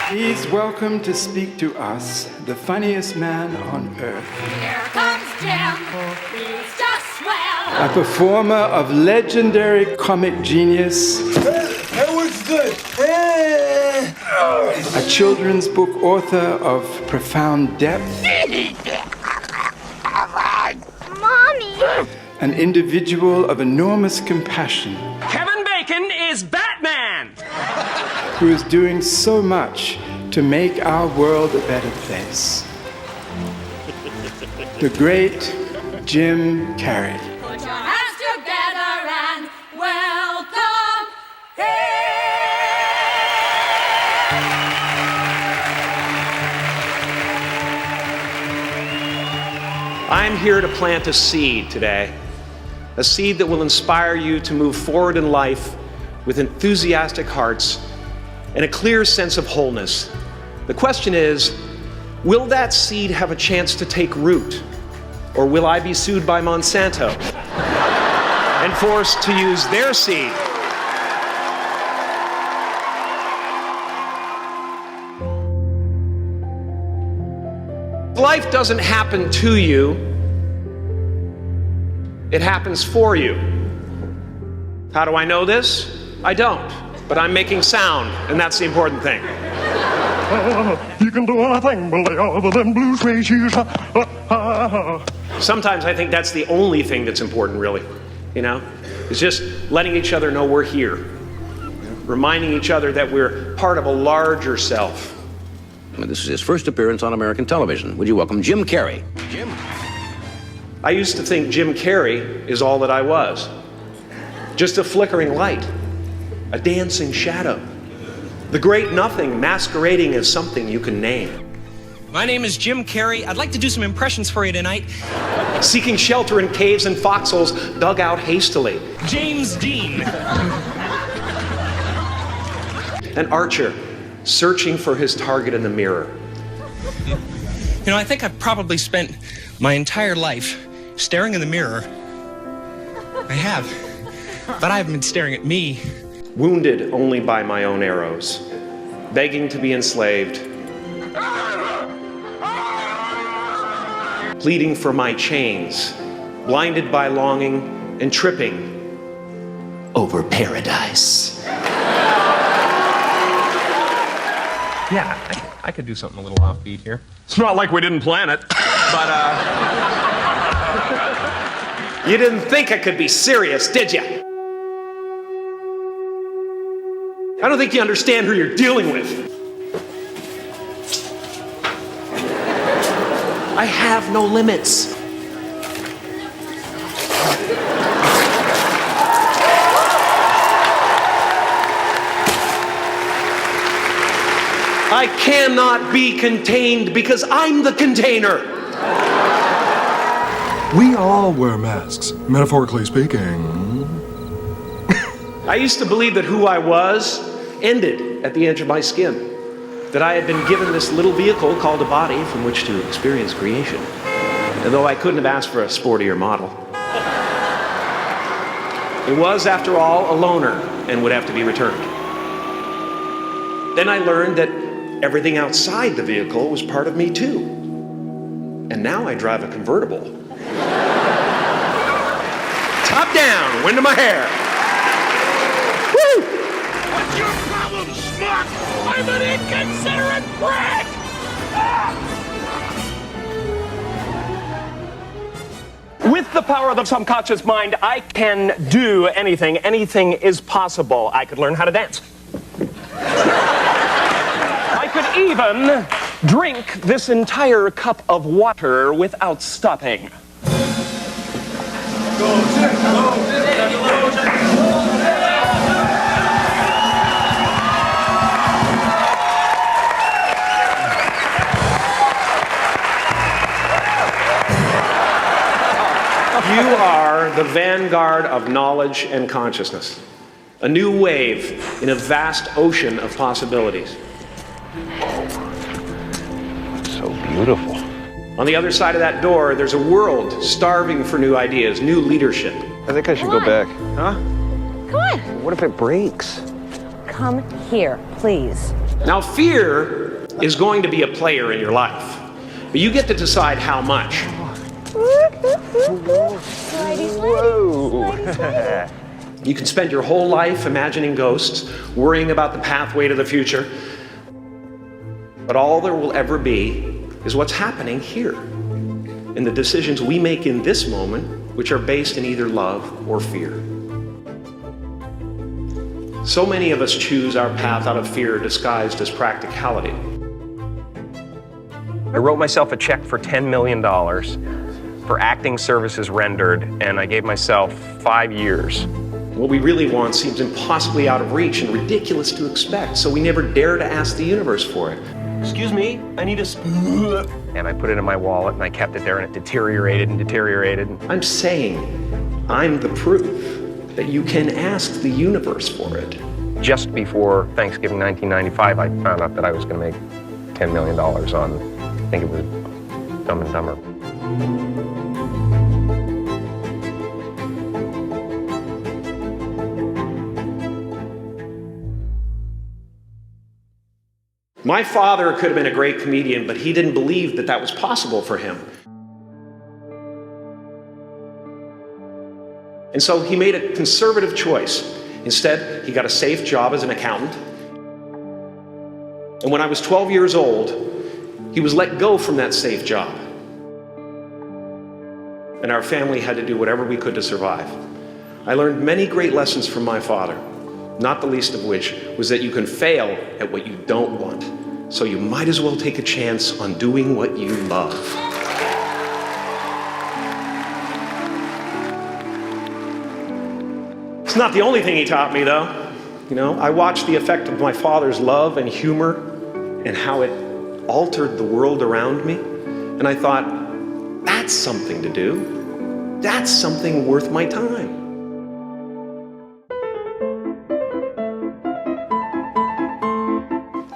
Please welcome to speak to us the funniest man on earth. Here comes Jim, he's just swell. A performer of legendary comic genius. That was good. A children's book author of profound depth. Mommy! An individual of enormous compassion. Kevin Bacon is Batman! Who is doing so much to make our world a better place. The great Jim Carrey. Put your hands together and welcome him. I'm here to plant a seed today. A seed that will inspire you to move forward in life with enthusiastic hearts and a clear sense of wholeness. The question is, will that seed have a chance to take root? Or will I be sued by Monsanto and forced to use their seed? Life doesn't happen to you, it happens for you. How do I know this? I don't, but I'm making sound, and that's the important thing. You can do anything but lay over them blue suede shoes. Sometimes I think that's the only thing that's important, really. You know? It's just letting each other know we're here. Reminding each other that we're part of a larger self. This is his first appearance on American television. Would you welcome Jim Carrey? Jim? I used to think Jim Carrey is all that I was. Just a flickering light. A dancing shadow. The great nothing masquerading as something you can name. My name is Jim Carrey. I'd like to do some impressions for you tonight. Seeking shelter in caves and foxholes dug out hastily. James Dean. An archer searching for his target in the mirror. You know, I think I've probably spent my entire life staring in the mirror. I have. But I haven't been staring at me. Wounded only by my own arrows, begging to be enslaved, pleading for my chains, blinded by longing and tripping over paradise. Yeah, I could do something a little offbeat here. It's not like we didn't plan it, but You didn't think I could be serious, did you? I don't think you understand who you're dealing with. I have no limits. I cannot be contained because I'm the container. We all wear masks, metaphorically speaking. I used to believe that who I was ended at the edge of my skin. That I had been given this little vehicle called a body from which to experience creation. And though I couldn't have asked for a sportier model. It was, after all, a loaner and would have to be returned. Then I learned that everything outside the vehicle was part of me too. And now I drive a convertible. Top down, wind in my hair. Woo! What's your problem, schmuck? I'm an inconsiderate prick! With the power of the subconscious mind, I can do anything. Anything is possible. I could learn how to dance. I could even drink this entire cup of water without stopping. You are the vanguard of knowledge and consciousness. A new wave in a vast ocean of possibilities. So beautiful. On the other side of that door, there's a world starving for new ideas, new leadership. I think I should go back. Huh? Come on. What if it breaks? Come here, please. Now, fear is going to be a player in your life, but you get to decide how much. You can spend your whole life imagining ghosts, worrying about the pathway to the future, but all there will ever be is what's happening here, and the decisions we make in this moment, which are based in either love or fear. So many of us choose our path out of fear disguised as practicality. I wrote myself a check for $10 million for acting services rendered, and I gave myself 5 years. What we really want seems impossibly out of reach and ridiculous to expect, so we never dare to ask the universe for it. Excuse me, I need a spoon. And I put it in my wallet and I kept it there and it deteriorated and deteriorated. I'm saying I'm the proof that you can ask the universe for it. Just before Thanksgiving 1995, I found out that I was going to make $10 million on, I think it was Dumb and Dumber. My father could have been a great comedian, but he didn't believe that that was possible for him. And so he made a conservative choice. Instead, he got a safe job as an accountant. And when I was 12 years old, he was let go from that safe job. And our family had to do whatever we could to survive. I learned many great lessons from my father, not the least of which was that you can fail at what you don't want. So you might as well take a chance on doing what you love. It's not the only thing he taught me, though. You know, I watched the effect of my father's love and humor and how it altered the world around me. And I thought, that's something to do. That's something worth my time.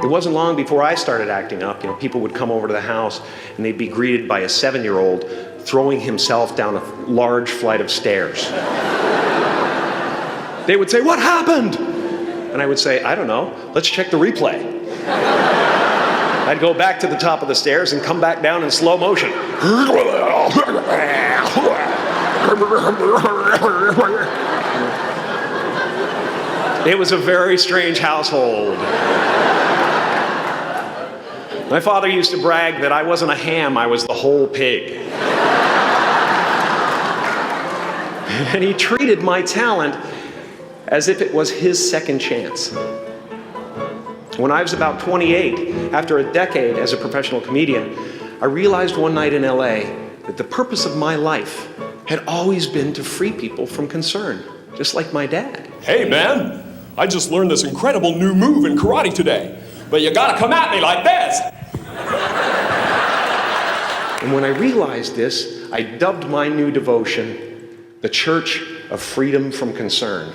It wasn't long before I started acting up. You know, people would come over to the house and they'd be greeted by a 7-year-old throwing himself down a large flight of stairs. They would say, "What happened?" And I would say, "I don't know. Let's check the replay." I'd go back to the top of the stairs and come back down in slow motion. It was a very strange household. My father used to brag that I wasn't a ham, I was the whole pig. And he treated my talent as if it was his second chance. When I was about 28, after a decade as a professional comedian, I realized one night in LA that the purpose of my life had always been to free people from concern, just like my dad. Hey man, I just learned this incredible new move in karate today, but you gotta come at me like this. And when I realized this, I dubbed my new devotion the Church of Freedom from Concern.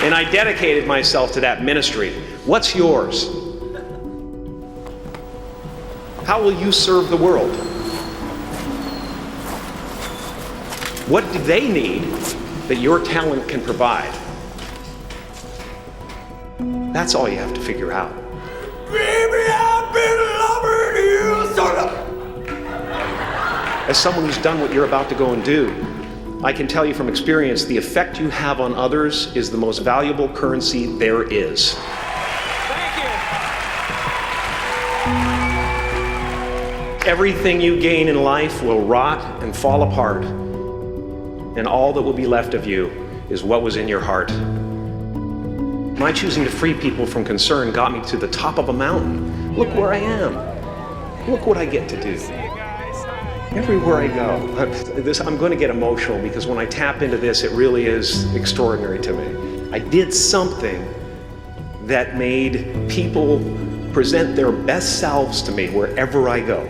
And I dedicated myself to that ministry. What's yours? How will you serve the world? What do they need that your talent can provide? That's all you have to figure out. Baby, I've been loving you so long. As someone who's done what you're about to go and do, I can tell you from experience, the effect you have on others is the most valuable currency there is. Thank you. Everything you gain in life will rot and fall apart, and all that will be left of you is what was in your heart. My choosing to free people from concern got me to the top of a mountain. Look where I am. Look what I get to do. Everywhere I go. I'm going to get emotional because when I tap into this, it really is extraordinary to me. I did something that made people present their best selves to me wherever I go.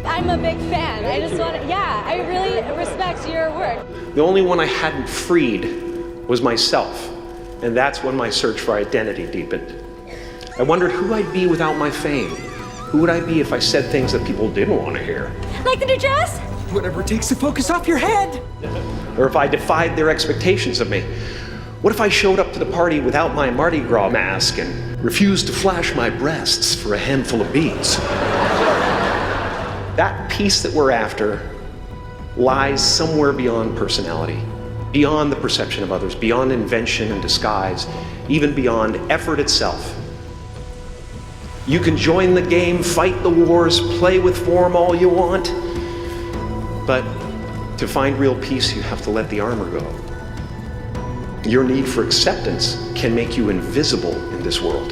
I'm a big fan. I just want to, I really respect your work. The only one I hadn't freed was myself. And that's when my search for identity deepened. I wondered who I'd be without my fame. Who would I be if I said things that people didn't want to hear? Like the new dress? Whatever it takes to focus off your head. Or if I defied their expectations of me. What if I showed up to the party without my Mardi Gras mask and refuse to flash my breasts for a handful of beads. That peace that we're after lies somewhere beyond personality, beyond the perception of others, beyond invention and disguise, even beyond effort itself. You can join the game, fight the wars, play with form all you want, but to find real peace, you have to let the armor go. Your need for acceptance can make you invisible in this world.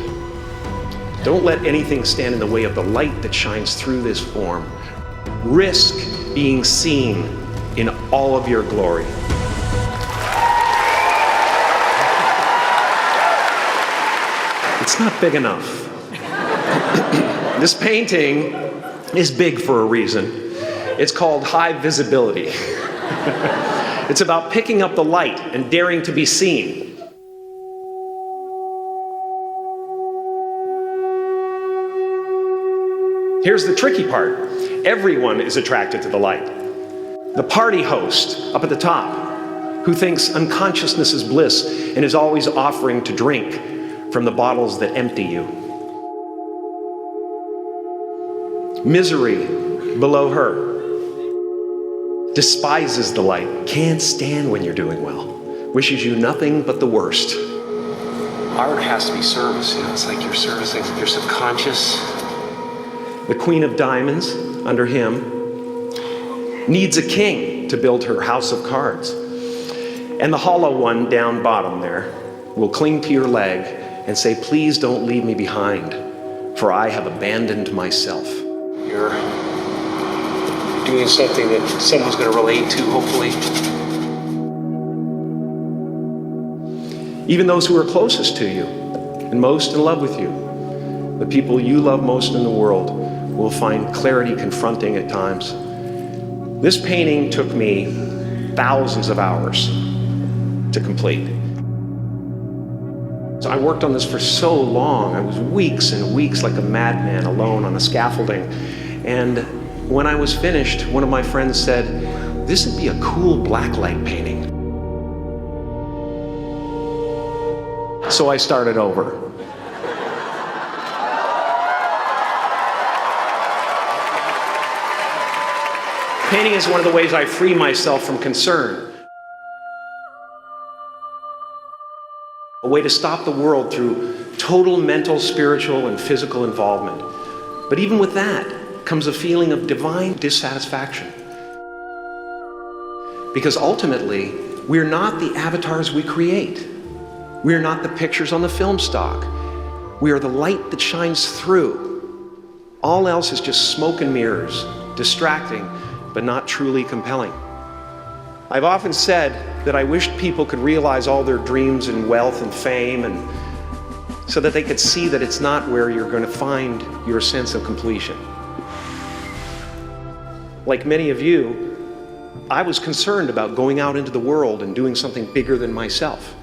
Don't let anything stand in the way of the light that shines through this form. Risk being seen in all of your glory. It's not big enough. This painting is big for a reason. It's called high visibility. It's about picking up the light and daring to be seen. Here's the tricky part. Everyone is attracted to the light. The party host up at the top, who thinks unconsciousness is bliss and is always offering to drink from the bottles that empty you. Misery below her despises the light, can't stand when you're doing well, wishes you nothing but the worst. Art has to be service, it's like you're servicing your subconscious. The Queen of Diamonds, under him, needs a king to build her house of cards. And the hollow one down bottom there will cling to your leg and say, please don't leave me behind, for I have abandoned myself. You're doing something that someone's going to relate to, hopefully. Even those who are closest to you and most in love with you, the people you love most in the world, will find clarity confronting at times. This painting took me thousands of hours to complete. So I worked on this for so long. I was weeks and weeks like a madman alone on the scaffolding. And when I was finished, one of my friends said, this would be a cool blacklight painting. So I started over. Painting is one of the ways I free myself from concern. A way to stop the world through total mental, spiritual, and physical involvement. But even with that comes a feeling of divine dissatisfaction. Because ultimately, we're not the avatars we create. We're not the pictures on the film stock. We are the light that shines through. All else is just smoke and mirrors, distracting, but not truly compelling. I've often said that I wished people could realize all their dreams and wealth and fame, and so that they could see that it's not where you're going to find your sense of completion. Like many of you, I was concerned about going out into the world and doing something bigger than myself.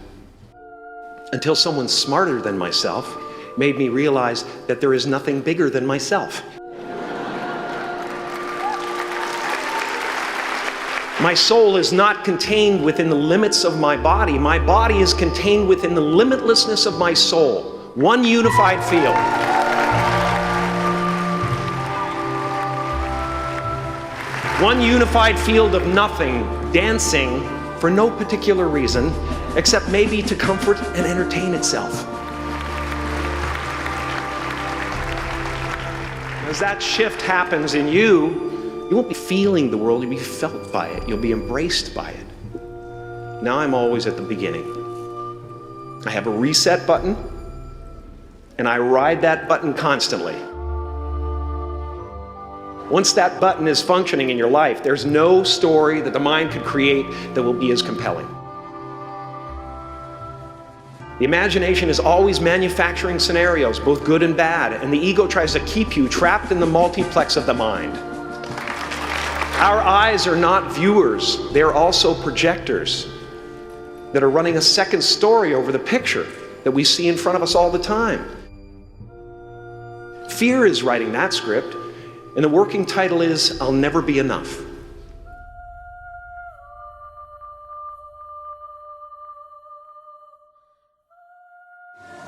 Until someone smarter than myself made me realize that there is nothing bigger than myself. My soul is not contained within the limits of my body. My body is contained within the limitlessness of my soul. One unified field. One unified field of nothing, dancing for no particular reason, except maybe to comfort and entertain itself. As that shift happens in you, you won't be feeling the world, you'll be felt by it. You'll be embraced by it. Now I'm always at the beginning. I have a reset button, and I ride that button constantly. Once that button is functioning in your life, there's no story that the mind could create that will be as compelling. The imagination is always manufacturing scenarios, both good and bad, and the ego tries to keep you trapped in the multiplex of the mind. Our eyes are not viewers, they are also projectors that are running a second story over the picture that we see in front of us all the time. Fear is writing that script, and the working title is, I'll Never Be Enough.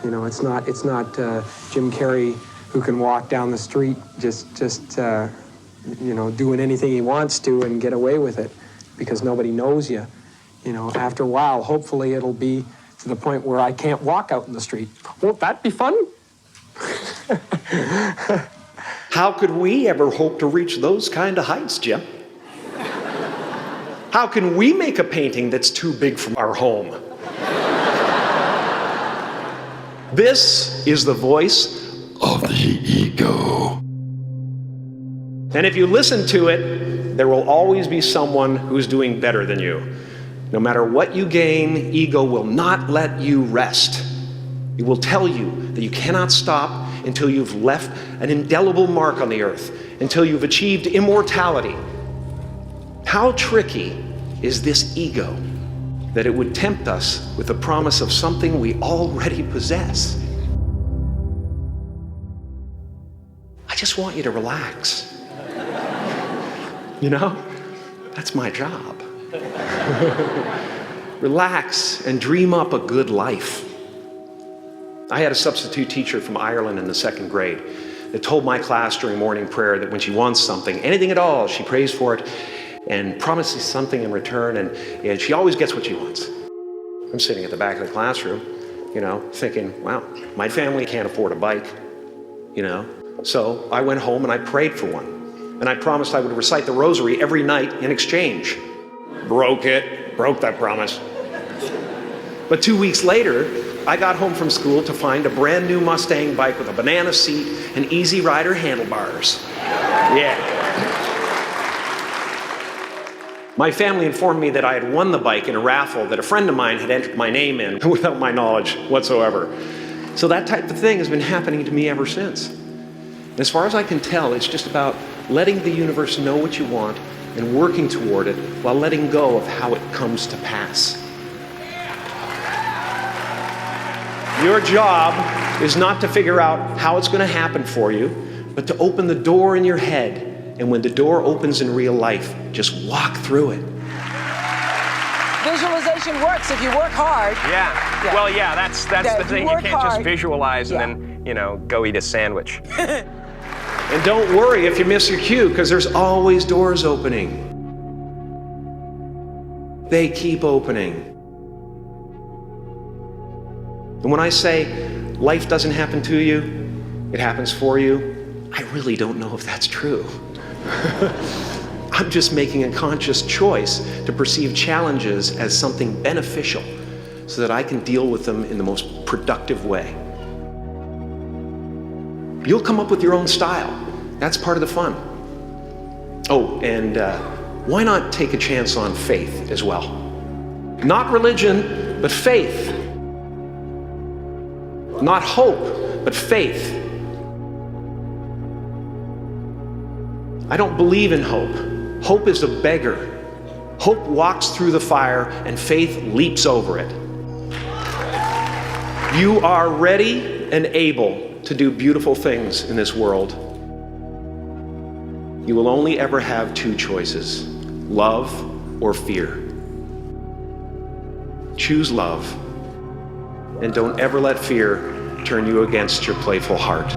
You know, it's not Jim Carrey who can walk down the street just you know, doing anything he wants to and get away with it because nobody knows you. You know, after a while, hopefully it'll be to the point where I can't walk out in the street. Won't that be fun? How could we ever hope to reach those kind of heights, Jim? How can we make a painting that's too big for our home? This is the voice of the ego. And if you listen to it, there will always be someone who's doing better than you. No matter what you gain, ego will not let you rest. It will tell you that you cannot stop until you've left an indelible mark on the earth, until you've achieved immortality. How tricky is this ego that it would tempt us with the promise of something we already possess? I just want you to relax. You know, that's my job. Relax and dream up a good life. I had a substitute teacher from Ireland in the 2nd grade that told my class during morning prayer that when she wants something, anything at all, she prays for it and promises something in return, and she always gets what she wants. I'm sitting at the back of the classroom, you know, thinking, wow, my family can't afford a bike, you know. So I went home and I prayed for one. And I promised I would recite the rosary every night in exchange. Broke that promise. But 2 weeks later, I got home from school to find a brand new Mustang bike with a banana seat and Easy Rider handlebars. Yeah. My family informed me that I had won the bike in a raffle that a friend of mine had entered my name in without my knowledge whatsoever. So that type of thing has been happening to me ever since. And as far as I can tell, it's just about letting the universe know what you want and working toward it while letting go of how it comes to pass. Your job is not to figure out how it's going to happen for you, but to open the door in your head. And when the door opens in real life, just walk through it. Visualization works if you work hard. Yeah. Well, yeah, that's the thing. You can't just visualize and then, you know, go eat a sandwich. And don't worry if you miss your cue, because there's always doors opening. They keep opening. And when I say life doesn't happen to you, it happens for you, I really don't know if that's true. I'm just making a conscious choice to perceive challenges as something beneficial so that I can deal with them in the most productive way. You'll come up with your own style. That's part of the fun. Oh, and why not take a chance on faith as well? Not religion, but faith. Not hope, but faith. I don't believe in hope. Hope is a beggar. Hope walks through the fire and faith leaps over it. You are ready and able to do beautiful things in this world. You will only ever have two choices, love or fear. Choose love, and don't ever let fear turn you against your playful heart.